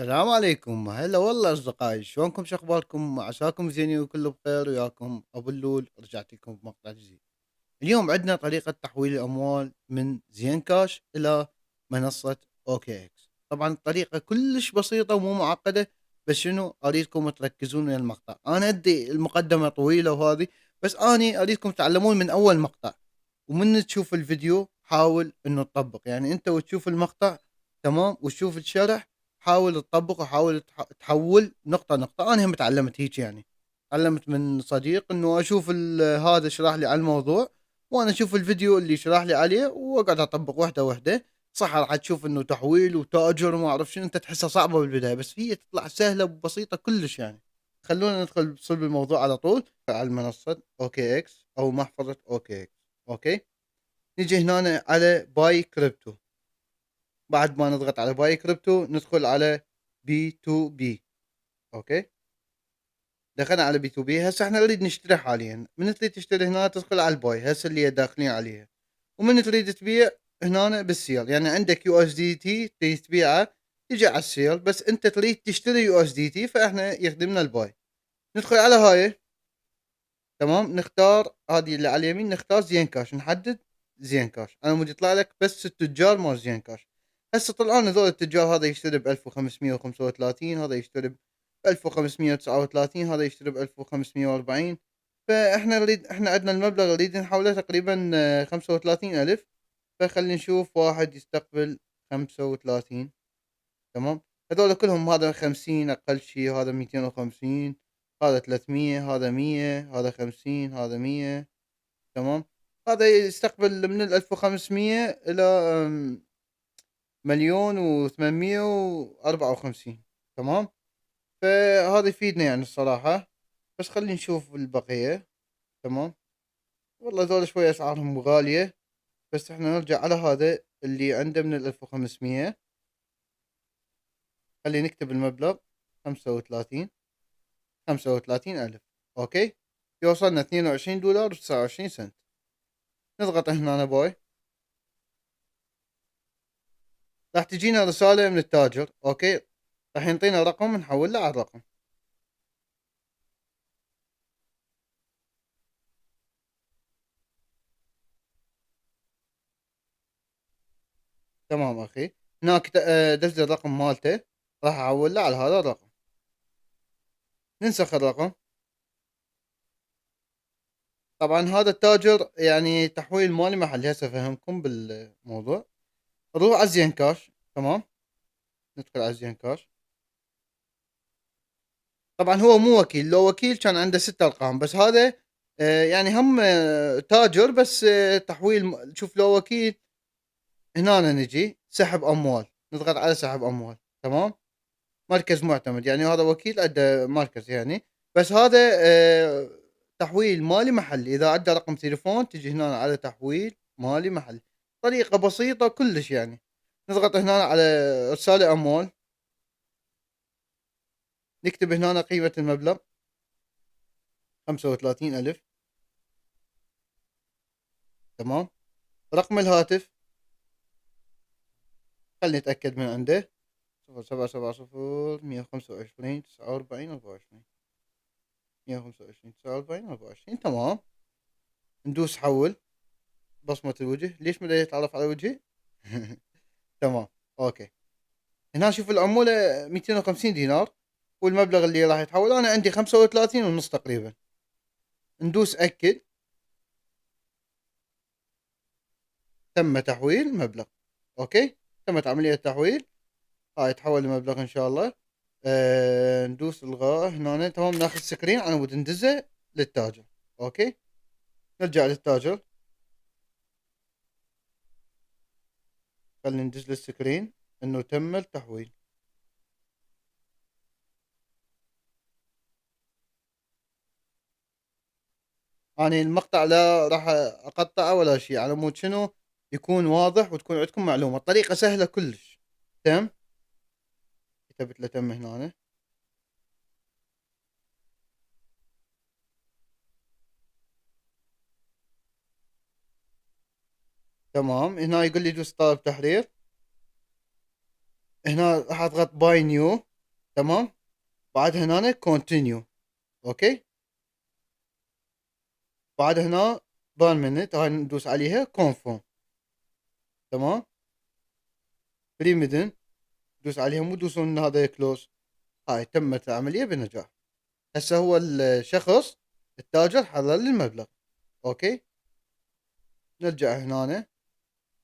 السلام عليكم، هلا والله أصدقائي، شلونكم شو أخباركم؟ عساكم زينين وكله بخير وياكم أبو اللول، رجعت لكم بمقطع جديد. اليوم عندنا طريقة تحويل الأموال من زين كاش إلى منصة أوكي إكس. طبعا الطريقة كلش بسيطة ومو معقدة، بس شنو أريدكم تركزون ويا المقطع. أنا أدي المقدمة طويلة وهذه، بس أني أريدكم تعلمون من أول مقطع، ومن تشوف الفيديو حاول إنه تطبق، يعني أنت وتشوف المقطع تمام وتشوف الشرح حاول تطبق وحاول تحول نقطة نقطة. أنا هم تعلمت هيك، يعني تعلمت من صديق إنه أشوف هذا شرح لي على الموضوع، وانا اشوف الفيديو اللي شرح لي عليه واقعد اطبق واحده واحده. صح راح تشوف انه تحويل وتاجر وما اعرف شنو، انت تحسها صعبه بالبدايه، بس هي تطلع سهله وبسيطه كلش يعني. خلونا ندخل بصلب الموضوع على طول على المنصه اوكي اكس او محفظه اوكي اكس. اوكي، نيجي هنا على باي كريبتو. بعد ما نضغط على باي كريبتو ندخل على بي تو بي. اوكي، دخلنا على بي تو بي. هسه احنا نريد نشتري حاليا. من تريد تشتري هنا تدخل على الباي هسه اللي داخلين عليها، ومن تريد تبيع هنا بالسيل، يعني عندك يو اس دي تي تريد تبيعه تجي على السيل، بس انت تريد تشتري يو اس دي تي فاحنا يخدمنا الباي. ندخل على هاي تمام، نختار هذه اللي على اليمين، نختار زين كاش، نحدد زين كاش. انا مودي يطلع لك بس التجار مال زين كاش. هسه طلعنا ذول التجار، هذا يشتري ب 1535، هذا يشتري ب 1539، هذا يشتري ب 1540. فاحنا نريد، احنا عندنا المبلغ اللي نريد نحوله تقريبا 35,000. فخلينا نشوف واحد يستقبل 35. تمام، هذول كلهم، هذا 50 أقل شي، هذا 250، هذا 300، هذا 100، هذا 50، هذا 100. تمام، هذا يستقبل من ال1500 إلى مليون و854. تمام، فهذا يفيدنا يعني الصراحة. بس خلينا نشوف البقية. تمام، والله ذول شوية أسعارهم غالية، بس احنا نرجع على هذا اللي عنده من ال1500. خلينا نكتب المبلغ 35، 35,000. اوكي، يوصلنا $22.29. نضغط هنا أنا باي، راح تجينا رسالة من التاجر. اوكي، راح ينطينا رقم نحول له على الرقم. تمام اخي، هناك دز الرقم مالته، راح احول له على هذا الرقم. ننسخ الرقم. طبعا هذا التاجر يعني تحويل مالي محلي، هسه افهمكم بالموضوع. نروح على زين كاش. تمام، ندخل على زين كاش. طبعا هو مو وكيل، لو وكيل كان عنده 6 ارقام، بس هذا يعني هم تاجر بس تحويل شوف لو وكيل. هنا نجي سحب اموال، نضغط على سحب اموال. تمام، مركز معتمد، يعني هذا وكيل عنده مركز يعني. بس هذا تحويل مالي محلي، اذا عنده رقم تليفون تجي هنا على تحويل مالي محلي. طريقة بسيطة كلش يعني. نضغط هنا على ارسال اموال، نكتب هنا قيمة المبلغ 35,000. تمام، رقم الهاتف خلني اتأكد من عنده 0770 125 49 24، 125 49 24. تمام، ندوس حول. بصمة الوجه، ليش ما يتعرف على وجهي؟ تمام، اوكي. هنا شوف العمولة 250 دينار، والمبلغ اللي راح يتحول انا عندي 35 ونص تقريبا. ندوس اكد. تم تحويل المبلغ. اوكي، تمت عملية تحويل. هاي يتحول المبلغ ان شاء الله. ندوس الغاء هنا. تمام، ناخذ سكرين على مود ندزه للتاجر. اوكي، نرجع للتاجر. خلينا ندز للسكرين انه تم التحويل. أنا المقطع لا راح أقطعه ولا شيء، على مود شنو يكون واضح وتكون عندكم معلومة. الطريقة سهلة كلش. تم، كتبت له تم هنا. تمام، هنا يقول لي دوس طلب تحرير. هنا راح أضغط باي نيو. تمام. بعد هنا كونتينيو. اوكي. بعد هنا بيرمننت هاي ندوس عليها كونفيرم. تمام. بريميدن دوس عليها، مو دوسون ان هذا كلوز. هاي تمت العملية بنجاح. هسه هو الشخص التاجر حلل لي المبلغ. اوكي. نرجع هنا.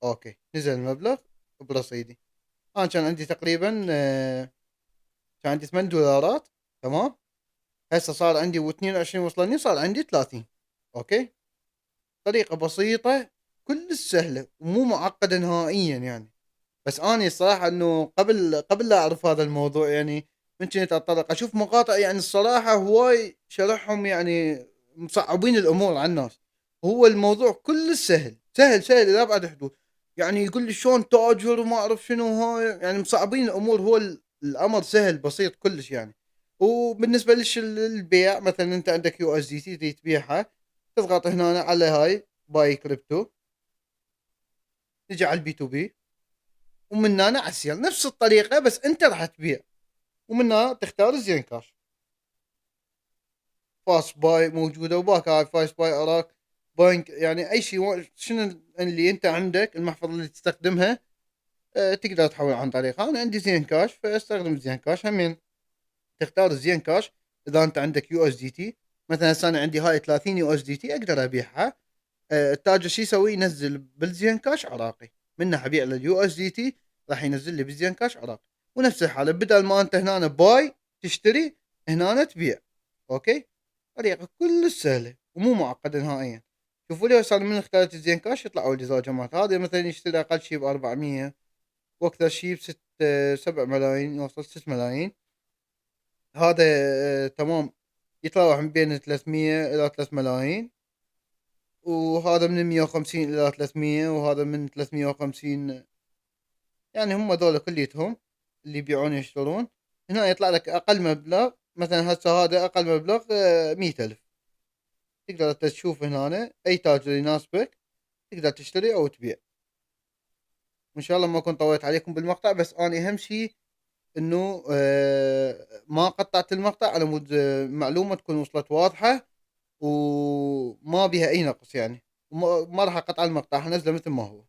اوكي نزل المبلغ برصيدي. انا كان عندي تقريبا كان عندي $8. تمام. هسه صار عندي و22 وصلني، صار عندي 30. اوكي. طريقة بسيطة كل سهلة ومو معقدة نهائيا يعني. بس اني الصراحة انه قبل لا اعرف هذا الموضوع يعني، من كنت اتطرق اشوف مقاطع يعني الصراحة هواي شرحهم يعني مصعبين الامور على الناس. هو الموضوع كل سهل سهل سهل الى ابعد حدود. يعني يقول لي شلون تاجر وما اعرف شنو هاي، يعني مصعبين الامور. هو الامر سهل بسيط كلش يعني. وبالنسبة للبيع مثلا انت عندك USDT تريد تبيعها، تضغط هنا على هاي باي كريبتو، تجي على البي 2 بي، ومن هنا على السيل نفس الطريقة بس انت راح تبيع. ومن هنا تختار زين كاش. فاست باي موجودة، وباك هاي فاست باي اراك بانك، يعني اي شيء شنو اللي انت عندك المحفظة اللي تستخدمها. تقدر تحول عن طريقها. انا عندي زين كاش فاستخدم زين كاش همين. تختار زين كاش. اذا انت عندك USDT، مثلا هسه انا عندي هاي 30 USDT اقدر ابيعها. التاجر شو يسوي؟ ينزل بالزين كاش عراقي، منه حبيع للUSDT راح ينزل لي بالزين كاش عراقي. ونفس الحاله بدل ما انت هنا باي تشتري، هنا تبيع. اوكي. طريقه كلش سهله ومو معقده نهائيا. شوفوا لي صار من اختارت الزين كاش يطلعوا لي زوجمات. هذا مثلا يشتري اقل شيء ب 400، واكثر شيء ب 7 ملايين، يوصل 6 ملايين. هذا تمام. يتراوح من بين 300 الى 3 ملايين. وهذا من 150 إلى 300، وهذا من 350. يعني هم ذولا كليتهم اللي يبيعون يشترون. هنا يطلع لك أقل مبلغ، مثلا هسه هذا أقل مبلغ 100,000. تقدر تشوف هنا أي تاجر يناسبك تقدر تشتري أو تبيع. وإن شاء الله ما كنت طويت عليكم بالمقطع، بس أنا أهم شيء إنه ما قطعت المقطع على مود معلومة تكون وصلت واضحة وما بها أي نقص يعني. وما راح أقطع المقطع، حنزله مثل ما هو.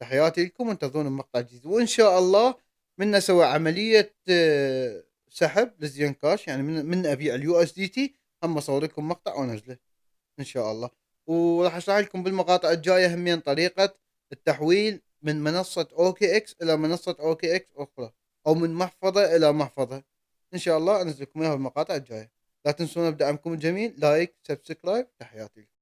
تحياتي لكم، وانتظرون المقطع الجديد. وان شاء الله من نسوي عمليه سحب للزين كاش، يعني من ابيع الUSDT، هم اصور لكم مقطع وانزله ان شاء الله. وراح اشرح لكم بالمقاطع الجايه همين طريقه التحويل من منصه OKX الى منصه OKX اخرى، او من محفظه الى محفظه. ان شاء الله انزل لكم اياها بالمقاطع الجايه. لا تنسون بدعمكم الجميل، لايك سبسكرايب. تحياتي.